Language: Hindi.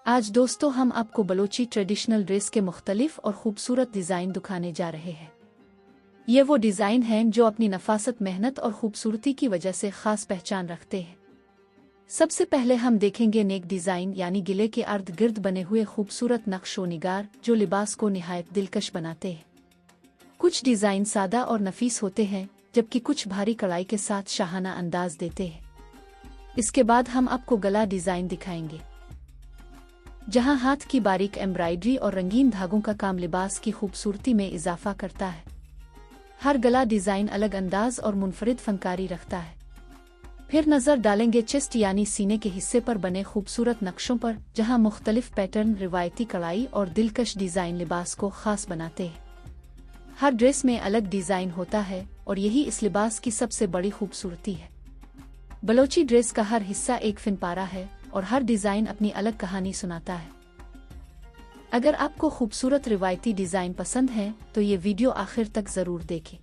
आज दोस्तों हम आपको बलोची ट्रेडिशनल ड्रेस के मुख्तलिफ और खूबसूरत डिज़ाइन दिखाने जा रहे हैं। ये वो डिज़ाइन हैं जो अपनी नफासत, मेहनत और खूबसूरती की वजह से ख़ास पहचान रखते हैं। सबसे पहले हम देखेंगे नेक डिज़ाइन यानी गिले के अर्द गिर्द बने हुए खूबसूरत नक्शो निगार जो लिबास को निहायत दिलकश बनाते हैं। कुछ डिज़ाइन सादा और नफीस होते हैं जबकि कुछ भारी कढ़ाई के साथ शाहाना अंदाज देते हैं। इसके बाद हम आपको गला डिज़ाइन दिखाएंगे जहां हाथ की बारीक एम्ब्रॉयडरी और रंगीन धागों का काम लिबास की खूबसूरती में इजाफा करता है। हर गला डिज़ाइन अलग अंदाज और मुनफरिद फनकारी रखता है। फिर नज़र डालेंगे चेस्ट यानी सीने के हिस्से पर बने खूबसूरत नक्शों पर जहां मुख्तलिफ पैटर्न, रिवायती कढ़ाई और दिलकश डिज़ाइन लिबास को ख़ास बनाते हैं। हर ड्रेस में अलग डिज़ाइन होता है और यही इस लिबास की सबसे बड़ी खूबसूरती है। बलोची ड्रेस का हर हिस्सा एक फिनपारा है और हर डिज़ाइन अपनी अलग कहानी सुनाता है। अगर आपको खूबसूरत रिवायती डिज़ाइन पसंद है तो ये वीडियो आखिर तक ज़रूर देखें।